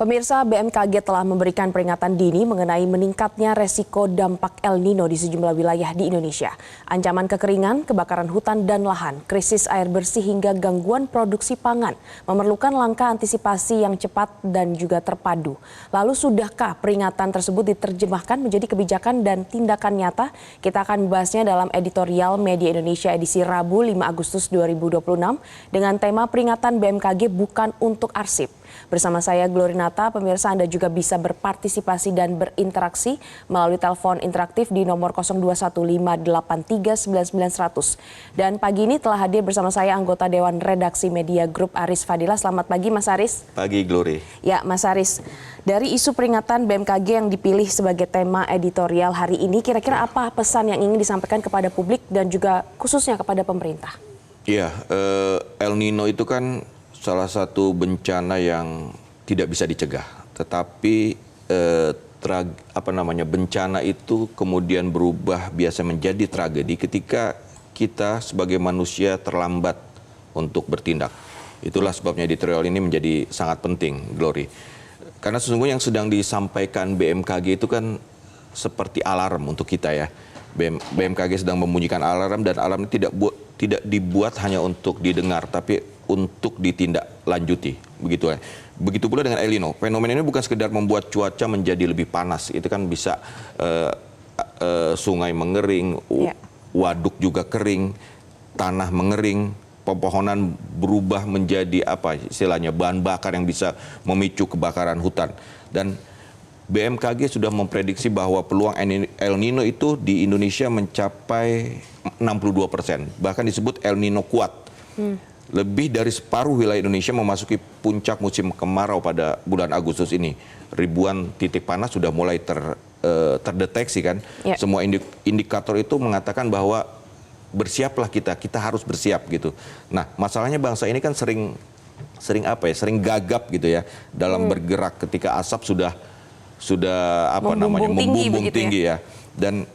Pemirsa, BMKG telah memberikan peringatan dini mengenai meningkatnya resiko dampak El Nino di sejumlah wilayah di Indonesia. Ancaman kekeringan, kebakaran hutan dan lahan, krisis air bersih hingga gangguan produksi pangan memerlukan langkah antisipasi yang cepat dan juga terpadu. Lalu sudahkah peringatan tersebut diterjemahkan menjadi kebijakan dan tindakan nyata? Kita akan membahasnya dalam editorial Media Indonesia edisi Rabu 5 Agustus 2026 dengan tema peringatan BMKG bukan untuk arsip. Bersama saya Glory Nata, pemirsa Anda juga bisa berpartisipasi dan berinteraksi melalui telepon interaktif di nomor 0215839900. Dan pagi ini telah hadir bersama saya anggota Dewan Redaksi Media Group Aris Fadila. Selamat pagi Mas Aris. Pagi Glory. Ya Mas Aris, dari isu peringatan BMKG yang dipilih sebagai tema editorial hari ini, kira-kira apa pesan yang ingin disampaikan kepada publik dan juga khususnya kepada pemerintah? Iya, El Nino itu kan salah satu bencana yang tidak bisa dicegah, tetapi bencana itu kemudian berubah biasa menjadi tragedi ketika kita sebagai manusia terlambat untuk bertindak. Itulah sebabnya editorial ini menjadi sangat penting, Glory. Karena sesungguhnya yang sedang disampaikan BMKG itu kan seperti alarm untuk kita ya. BMKG sedang membunyikan alarm dan alarm ini tidak dibuat hanya untuk didengar, tapi untuk ditindaklanjuti, begitu ya. Begitu pula dengan El Nino. Fenomena ini bukan sekedar membuat cuaca menjadi lebih panas, itu kan bisa sungai mengering, waduk juga kering, tanah mengering, pepohonan berubah menjadi istilahnya bahan bakar yang bisa memicu kebakaran hutan. Dan BMKG sudah memprediksi bahwa peluang El Nino itu di Indonesia mencapai 62%, bahkan disebut El Nino kuat. Lebih dari separuh wilayah Indonesia memasuki puncak musim kemarau pada bulan Agustus ini. Ribuan titik panas sudah mulai terdeteksi kan. Ya. Semua indikator itu mengatakan bahwa bersiaplah kita harus bersiap gitu. Nah, masalahnya bangsa ini kan sering gagap gitu ya dalam bergerak ketika asap sudah membumbung tinggi ya. Dan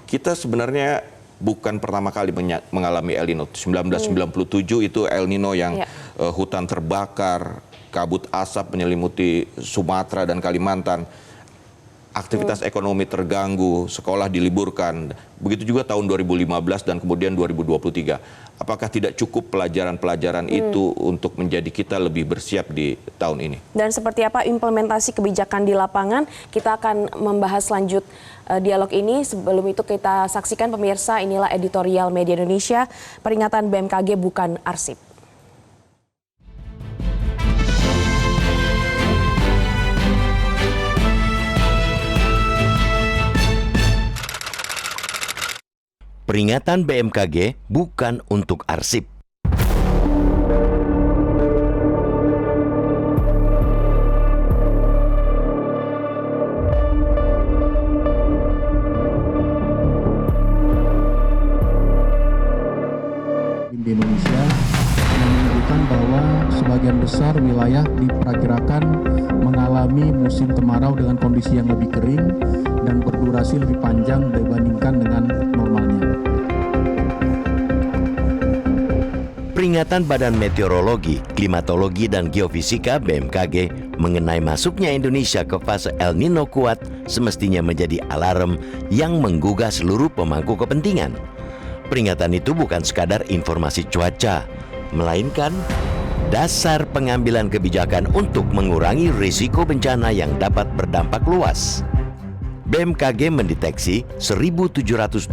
kita sebenarnya bukan pertama kali mengalami El Nino. 1997 itu El Nino yang hutan terbakar, kabut asap menyelimuti Sumatera dan Kalimantan. Aktivitas ekonomi terganggu, sekolah diliburkan. Begitu juga tahun 2015 dan kemudian 2023. Apakah tidak cukup pelajaran-pelajaran itu untuk menjadi kita lebih bersiap di tahun ini? Dan seperti apa implementasi kebijakan di lapangan? Kita akan membahas lanjut dialog ini. Sebelum itu kita saksikan pemirsa, inilah editorial Media Indonesia, peringatan BMKG bukan arsip. Peringatan BMKG bukan untuk arsip. Di Indonesia menunjukkan bahwa sebagian besar wilayah diperkirakan mengalami musim kemarau dengan kondisi yang lebih kering dan berdurasi lebih panjang dibandingkan dengan normalnya. Peringatan Badan Meteorologi, Klimatologi, dan Geofisika (BMKG) mengenai masuknya Indonesia ke fase El Nino kuat semestinya menjadi alarm yang menggugah seluruh pemangku kepentingan. Peringatan itu bukan sekadar informasi cuaca, melainkan dasar pengambilan kebijakan untuk mengurangi risiko bencana yang dapat berdampak luas. BMKG mendeteksi 1.729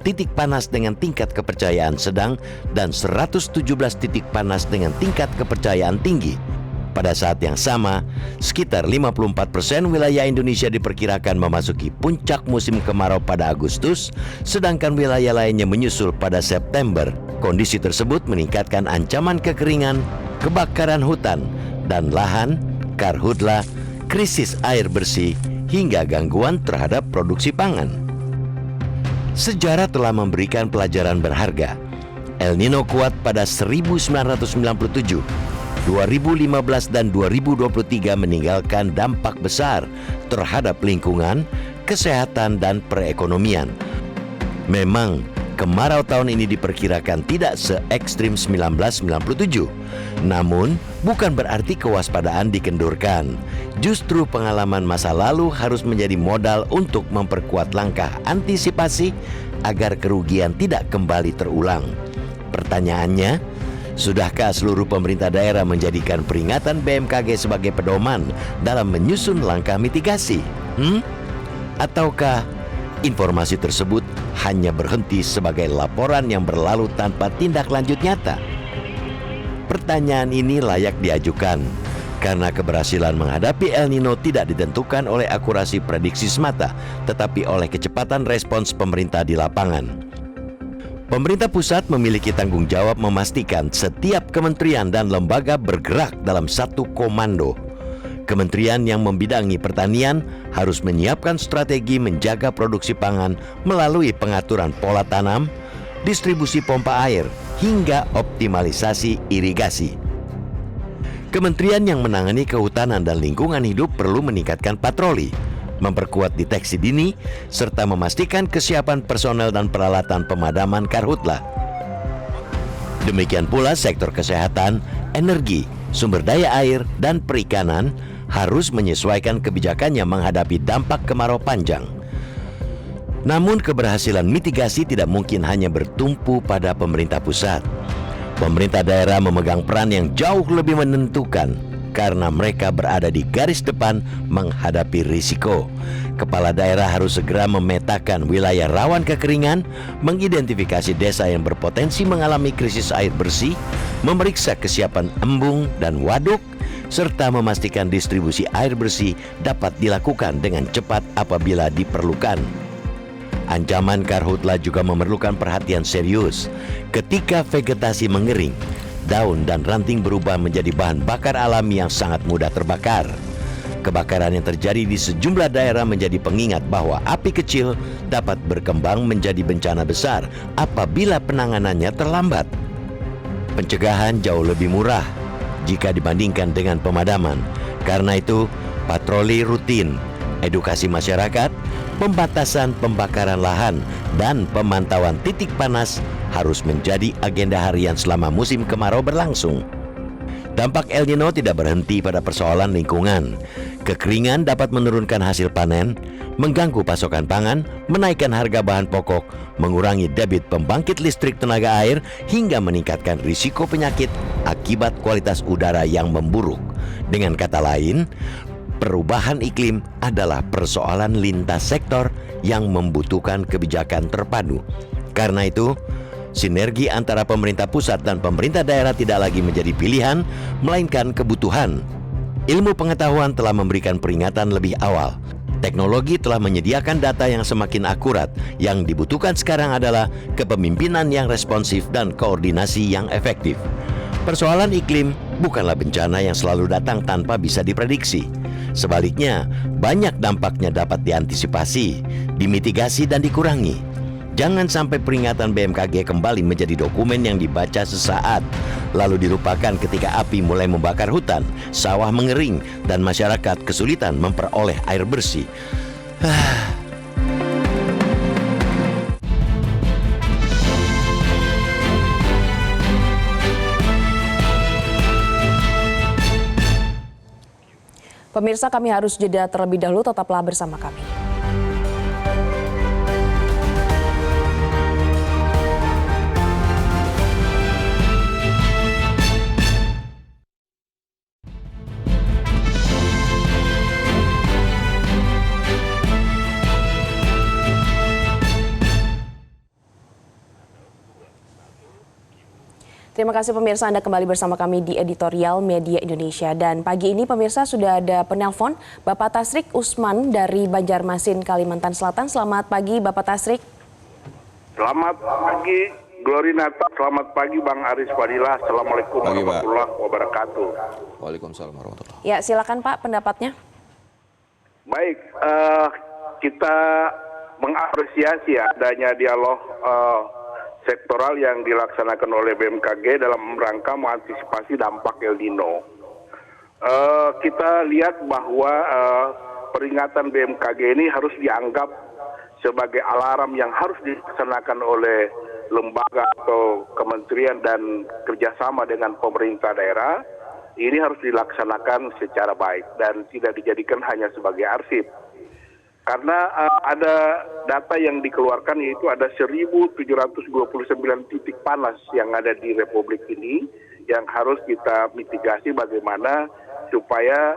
titik panas dengan tingkat kepercayaan sedang dan 117 titik panas dengan tingkat kepercayaan tinggi. Pada saat yang sama, sekitar 54% wilayah Indonesia diperkirakan memasuki puncak musim kemarau pada Agustus, sedangkan wilayah lainnya menyusul pada September. Kondisi tersebut meningkatkan ancaman kekeringan, kebakaran hutan dan lahan, karhutla, krisis air bersih, hingga gangguan terhadap produksi pangan. Sejarah telah memberikan pelajaran berharga. El Nino kuat pada 1997, 2015 dan 2023 meninggalkan dampak besar terhadap lingkungan, kesehatan, dan perekonomian. Memang kemarau tahun ini diperkirakan tidak se-ekstrim 1997. Namun, bukan berarti kewaspadaan dikendurkan. Justru pengalaman masa lalu harus menjadi modal untuk memperkuat langkah antisipasi agar kerugian tidak kembali terulang. Pertanyaannya, sudahkah seluruh pemerintah daerah menjadikan peringatan BMKG sebagai pedoman dalam menyusun langkah mitigasi? Ataukah informasi tersebut hanya berhenti sebagai laporan yang berlalu tanpa tindak lanjut nyata? Pertanyaan ini layak diajukan karena keberhasilan menghadapi El Nino tidak ditentukan oleh akurasi prediksi semata, tetapi oleh kecepatan respons pemerintah di lapangan. Pemerintah pusat memiliki tanggung jawab memastikan setiap kementerian dan lembaga bergerak dalam satu komando. Kementerian yang membidangi pertanian harus menyiapkan strategi menjaga produksi pangan melalui pengaturan pola tanam, distribusi pompa air, hingga optimalisasi irigasi. Kementerian yang menangani kehutanan dan lingkungan hidup perlu meningkatkan patroli, memperkuat deteksi dini, serta memastikan kesiapan personel dan peralatan pemadaman karhutla. Demikian pula sektor kesehatan, energi, sumber daya air, dan perikanan harus menyesuaikan kebijakannya menghadapi dampak kemarau panjang. Namun keberhasilan mitigasi tidak mungkin hanya bertumpu pada pemerintah pusat. Pemerintah daerah memegang peran yang jauh lebih menentukan karena mereka berada di garis depan menghadapi risiko. Kepala daerah harus segera memetakan wilayah rawan kekeringan, mengidentifikasi desa yang berpotensi mengalami krisis air bersih, memeriksa kesiapan embung dan waduk, serta memastikan distribusi air bersih dapat dilakukan dengan cepat apabila diperlukan. Ancaman karhutla juga memerlukan perhatian serius. Ketika vegetasi mengering, daun dan ranting berubah menjadi bahan bakar alami yang sangat mudah terbakar. Kebakaran yang terjadi di sejumlah daerah menjadi pengingat bahwa api kecil dapat berkembang menjadi bencana besar apabila penanganannya terlambat. Pencegahan jauh lebih murah jika dibandingkan dengan pemadaman. Karena itu, patroli rutin, edukasi masyarakat, pembatasan pembakaran lahan, dan pemantauan titik panas harus menjadi agenda harian selama musim kemarau berlangsung. Dampak El Nino tidak berhenti pada persoalan lingkungan. Kekeringan dapat menurunkan hasil panen, mengganggu pasokan pangan, menaikkan harga bahan pokok, mengurangi debit pembangkit listrik tenaga air, hingga meningkatkan risiko penyakit akibat kualitas udara yang memburuk. Dengan kata lain, perubahan iklim adalah persoalan lintas sektor yang membutuhkan kebijakan terpadu. Karena itu, sinergi antara pemerintah pusat dan pemerintah daerah tidak lagi menjadi pilihan, melainkan kebutuhan. Ilmu pengetahuan telah memberikan peringatan lebih awal. Teknologi telah menyediakan data yang semakin akurat. Yang dibutuhkan sekarang adalah kepemimpinan yang responsif dan koordinasi yang efektif. Persoalan iklim bukanlah bencana yang selalu datang tanpa bisa diprediksi. Sebaliknya, banyak dampaknya dapat diantisipasi, dimitigasi, dan dikurangi. Jangan sampai peringatan BMKG kembali menjadi dokumen yang dibaca sesaat, lalu dilupakan ketika api mulai membakar hutan, sawah mengering, dan masyarakat kesulitan memperoleh air bersih. Pemirsa, kami harus jeda terlebih dahulu, tetaplah bersama kami. Terima kasih pemirsa, Anda kembali bersama kami di Editorial Media Indonesia. Dan pagi ini pemirsa sudah ada penelpon Bapak Tasrik Usman dari Banjarmasin, Kalimantan Selatan. Selamat pagi Bapak Tasrik. Selamat pagi Glorinata, selamat pagi Bang Aris Fadilah. Assalamualaikum warahmatullahi wabarakatuh. Waalaikumsalam warahmatullahi. Ya, silakan Pak pendapatnya. Baik, kita mengapresiasi adanya dialog sektoral yang dilaksanakan oleh BMKG dalam rangka mengantisipasi dampak El Nino. Kita lihat bahwa peringatan BMKG ini harus dianggap sebagai alarm yang harus dilaksanakan oleh lembaga atau kementerian dan kerjasama dengan pemerintah daerah, ini harus dilaksanakan secara baik dan tidak dijadikan hanya sebagai arsip. Karena ada data yang dikeluarkan, yaitu ada 1.729 titik panas yang ada di Republik ini yang harus kita mitigasi bagaimana supaya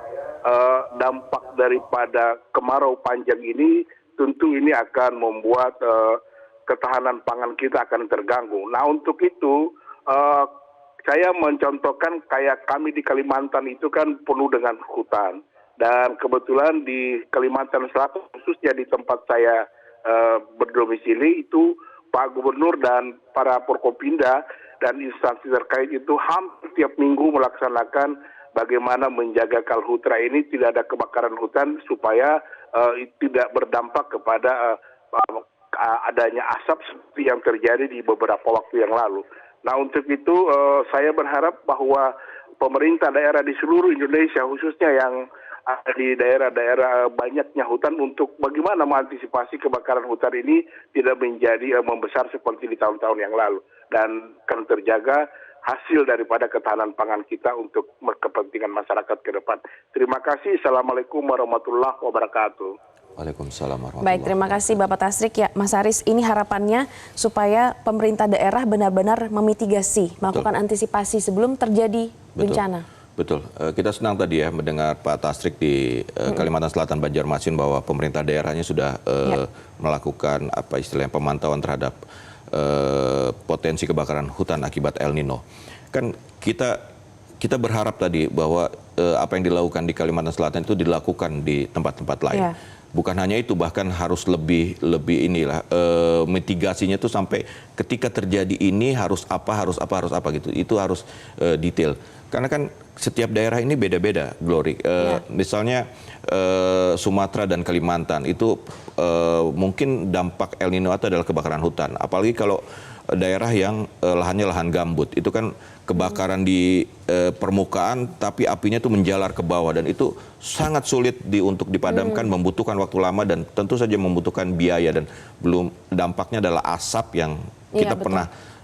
dampak daripada kemarau panjang ini tentu ini akan membuat ketahanan pangan kita akan terganggu. Nah, untuk itu saya mencontohkan kayak kami di Kalimantan itu kan penuh dengan hutan. Dan kebetulan di Kalimantan Selatan, khususnya di tempat saya berdomisili, itu Pak Gubernur dan para Forkopimda dan instansi terkait itu hampir tiap minggu melaksanakan bagaimana menjaga Kalhutra ini tidak ada kebakaran hutan supaya tidak berdampak kepada adanya asap seperti yang terjadi di beberapa waktu yang lalu. Nah, untuk itu saya berharap bahwa pemerintah daerah di seluruh Indonesia, khususnya yang ada di daerah-daerah banyaknya hutan, untuk bagaimana mengantisipasi kebakaran hutan ini tidak menjadi membesar seperti di tahun-tahun yang lalu dan akan terjaga hasil daripada ketahanan pangan kita untuk kepentingan masyarakat ke depan. Terima kasih. Assalamualaikum warahmatullahi wabarakatuh. Waalaikumsalam warahmatullahi Baik, terima kasih Bapak Tasrik. Ya, Mas Haris, ini harapannya supaya pemerintah daerah benar-benar memitigasi, melakukan antisipasi sebelum terjadi bencana. Betul. Kita senang tadi ya mendengar Pak Tasrik di Kalimantan Selatan, Banjarmasin, bahwa pemerintah daerahnya sudah melakukan apa istilahnya pemantauan terhadap potensi kebakaran hutan akibat El Nino. Kan kita berharap tadi bahwa apa yang dilakukan di Kalimantan Selatan itu dilakukan di tempat-tempat lain. Ya. Bukan hanya itu, bahkan harus lebih inilah mitigasinya tuh sampai ketika terjadi ini harus apa gitu. Itu harus detail. Karena kan setiap daerah ini beda-beda, Glory. Misalnya Sumatera dan Kalimantan itu mungkin dampak El Nino itu adalah kebakaran hutan. Apalagi kalau daerah yang lahannya lahan gambut, itu kan kebakaran di permukaan tapi apinya itu menjalar ke bawah, dan itu sangat sulit untuk dipadamkan, membutuhkan waktu lama dan tentu saja membutuhkan biaya, dan belum dampaknya adalah asap yang kita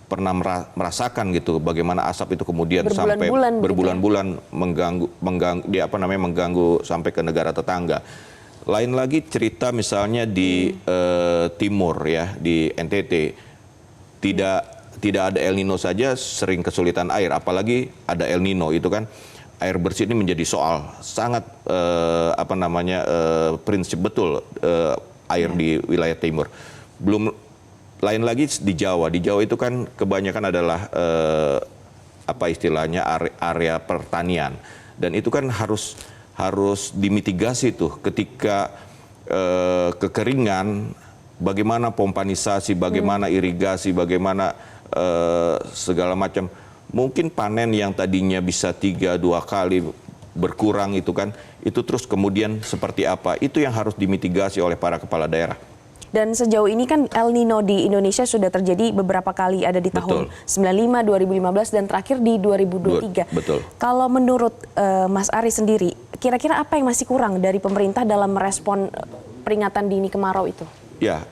pernah merasakan gitu, bagaimana asap itu kemudian sampai berbulan-bulan mengganggu sampai ke negara tetangga. Lain lagi cerita misalnya di timur ya, di NTT, tidak ada El Nino saja sering kesulitan air, apalagi ada El Nino, itu kan air bersih ini menjadi soal sangat prinsip betul air di wilayah timur. Belum lain lagi di Jawa. Di Jawa itu kan kebanyakan adalah area pertanian, dan itu kan harus dimitigasi tuh ketika kekeringan. Bagaimana pompanisasi, bagaimana irigasi, bagaimana segala macam. Mungkin panen yang tadinya bisa 3-2 kali berkurang itu kan, itu terus kemudian seperti apa? Itu yang harus dimitigasi oleh para kepala daerah. Dan sejauh ini kan El Nino di Indonesia sudah terjadi beberapa kali, ada di tahun 95, 2015 dan terakhir di 2023. Betul. Kalau menurut Mas Ari sendiri, kira-kira apa yang masih kurang dari pemerintah dalam merespon peringatan dini kemarau itu? Ya,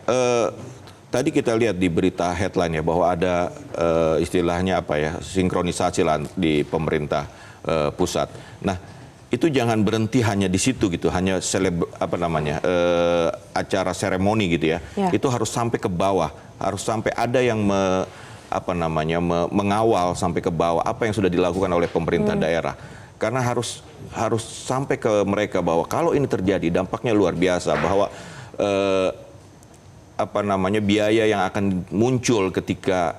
tadi kita lihat di berita headline ya bahwa ada istilahnya sinkronisasi lah di pemerintah pusat. Nah, itu jangan berhenti hanya di situ gitu, hanya acara seremoni gitu ya. Itu harus sampai ke bawah, harus sampai ada yang mengawal sampai ke bawah apa yang sudah dilakukan oleh pemerintah daerah. Karena harus sampai ke mereka bahwa kalau ini terjadi dampaknya luar biasa, bahwa biaya yang akan muncul ketika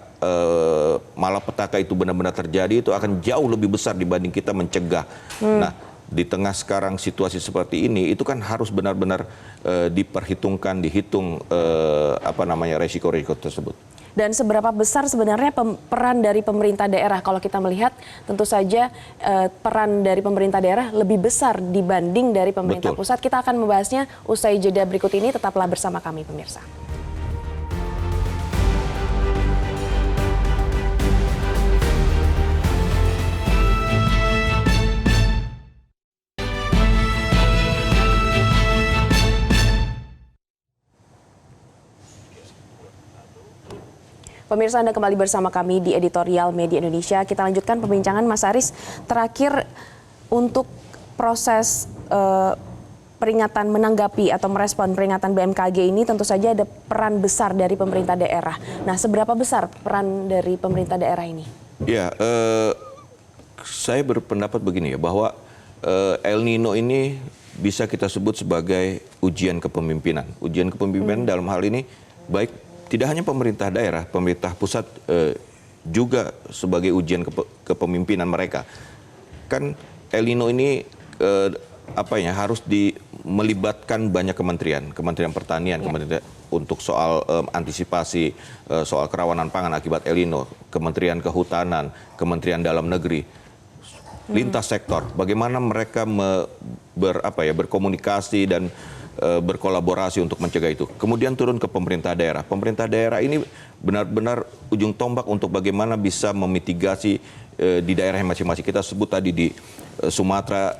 malapetaka itu benar-benar terjadi itu akan jauh lebih besar dibanding kita mencegah. Nah, di tengah sekarang situasi seperti ini, itu kan harus benar-benar dihitung resiko-resiko tersebut. Dan seberapa besar sebenarnya peran dari pemerintah daerah? Kalau kita melihat tentu saja peran dari pemerintah daerah lebih besar dibanding dari pemerintah pusat. Kita akan membahasnya usai jeda berikut ini. Tetaplah bersama kami pemirsa. Pemirsa, Anda kembali bersama kami di Editorial Media Indonesia. Kita lanjutkan perbincangan, Mas Aris. Terakhir, untuk proses peringatan menanggapi atau merespon peringatan BMKG ini tentu saja ada peran besar dari pemerintah daerah. Nah, seberapa besar peran dari pemerintah daerah ini? Ya, saya berpendapat begini ya, bahwa El Nino ini bisa kita sebut sebagai ujian kepemimpinan. Ujian kepemimpinan dalam hal ini baik tidak hanya pemerintah daerah, pemerintah pusat juga sebagai ujian kepemimpinan mereka. Kan El Nino ini harus melibatkan banyak kementerian, Kementerian Pertanian, Kementerian untuk soal antisipasi soal kerawanan pangan akibat El Nino, Kementerian Kehutanan, Kementerian Dalam Negeri, lintas sektor. Bagaimana mereka berkomunikasi dan berkolaborasi untuk mencegah itu. Kemudian turun ke pemerintah daerah. Pemerintah daerah ini benar-benar ujung tombak untuk bagaimana bisa memitigasi di daerah masing-masing. Kita sebut tadi di Sumatera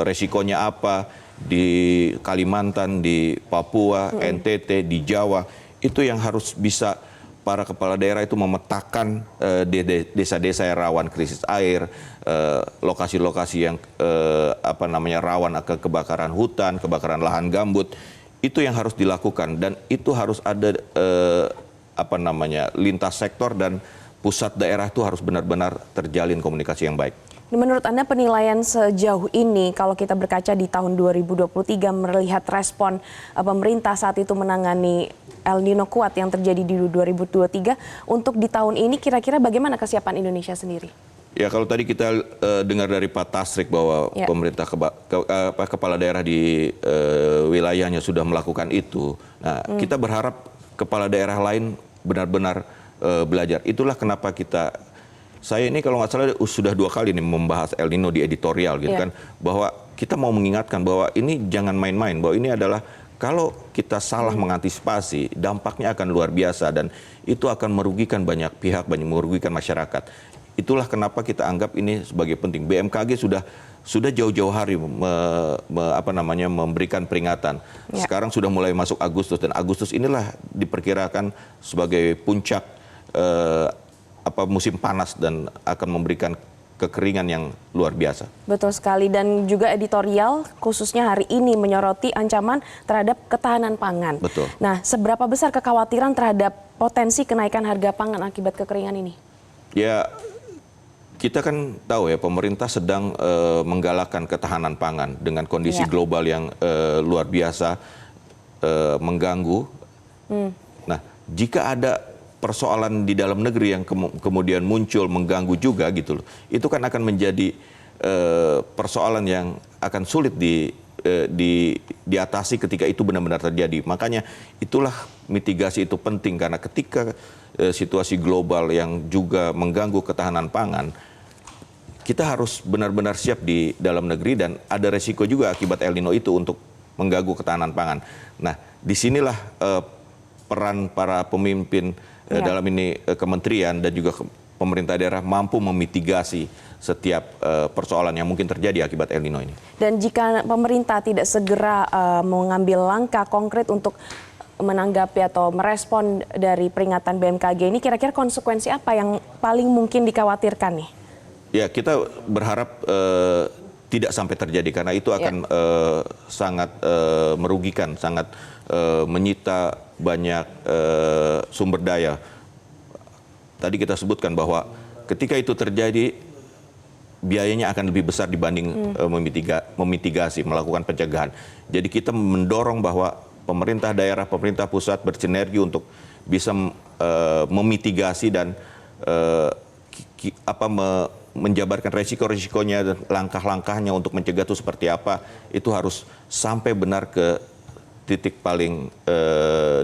resikonya apa, di Kalimantan, di Papua, NTT, di Jawa. Itu yang harus bisa para kepala daerah itu memetakan desa-desa yang rawan krisis air, lokasi-lokasi yang rawan ke kebakaran hutan, kebakaran lahan gambut. Itu yang harus dilakukan dan itu harus ada lintas sektor dan pusat daerah itu harus benar-benar terjalin komunikasi yang baik. Menurut Anda penilaian sejauh ini kalau kita berkaca di tahun 2023 melihat respon pemerintah saat itu menangani El Nino kuat yang terjadi di 2023, untuk di tahun ini kira-kira bagaimana kesiapan Indonesia sendiri? Ya, kalau tadi kita dengar dari Pak Tasrik bahwa pemerintah kepala daerah di wilayahnya sudah melakukan itu. Nah, kita berharap kepala daerah lain benar-benar belajar. Itulah kenapa saya ini kalau nggak salah sudah 2 kali nih membahas El Nino di editorial gitu kan, bahwa kita mau mengingatkan bahwa ini jangan main-main, bahwa ini adalah kalau kita salah mengantisipasi dampaknya akan luar biasa dan itu akan merugikan banyak pihak, merugikan masyarakat. Itulah kenapa kita anggap ini sebagai penting. BMKG sudah jauh-jauh hari memberikan peringatan. Sekarang sudah mulai masuk Agustus dan Agustus inilah diperkirakan sebagai puncak musim panas dan akan memberikan kekeringan yang luar biasa. Betul sekali, dan juga editorial khususnya hari ini menyoroti ancaman terhadap ketahanan pangan. Betul. Nah, seberapa besar kekhawatiran terhadap potensi kenaikan harga pangan akibat kekeringan ini? Ya, kita kan tahu ya pemerintah sedang menggalakkan ketahanan pangan dengan kondisi global yang luar biasa mengganggu. Nah, jika ada persoalan di dalam negeri yang kemudian muncul mengganggu juga gitu loh. Itu kan akan menjadi persoalan yang akan sulit diatasi ketika itu benar-benar terjadi. Makanya itulah mitigasi itu penting karena ketika situasi global yang juga mengganggu ketahanan pangan, kita harus benar-benar siap di dalam negeri dan ada resiko juga akibat El Nino itu untuk mengganggu ketahanan pangan. Nah, disinilah peran para pemimpin dalam ini kementerian dan juga pemerintah daerah mampu memitigasi setiap persoalan yang mungkin terjadi akibat El Nino ini. Dan jika pemerintah tidak segera mengambil langkah konkret untuk menanggapi atau merespon dari peringatan BMKG ini, kira-kira konsekuensi apa yang paling mungkin dikhawatirkan nih? Ya, kita berharap tidak sampai terjadi karena itu akan sangat merugikan, sangat menyita banyak sumber daya. Tadi kita sebutkan bahwa ketika itu terjadi biayanya akan lebih besar dibanding memitigasi, melakukan pencegahan. Jadi kita mendorong bahwa pemerintah daerah, pemerintah pusat bersinergi untuk bisa memitigasi dan menjabarkan resiko-resikonya dan langkah-langkahnya untuk mencegah itu seperti apa, itu harus sampai benar ke titik paling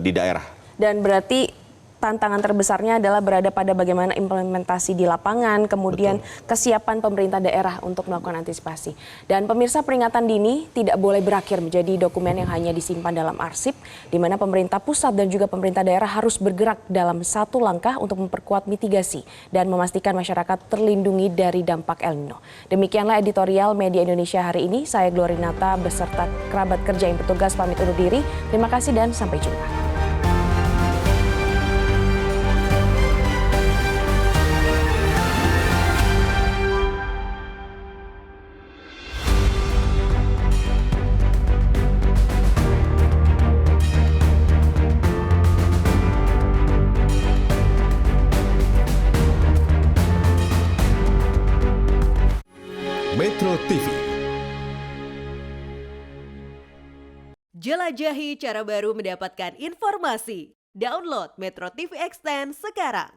di daerah. Dan berarti tantangan terbesarnya adalah berada pada bagaimana implementasi di lapangan, kemudian kesiapan pemerintah daerah untuk melakukan antisipasi. Dan pemirsa, peringatan dini tidak boleh berakhir menjadi dokumen yang hanya disimpan dalam arsip, di mana pemerintah pusat dan juga pemerintah daerah harus bergerak dalam satu langkah untuk memperkuat mitigasi dan memastikan masyarakat terlindungi dari dampak El Nino. Demikianlah editorial Media Indonesia hari ini. Saya Glorinata beserta kerabat kerja yang bertugas pamit undur diri. Terima kasih dan sampai jumpa. Metro TV. Jelajahi cara baru mendapatkan informasi. Download Metro TV Extend sekarang.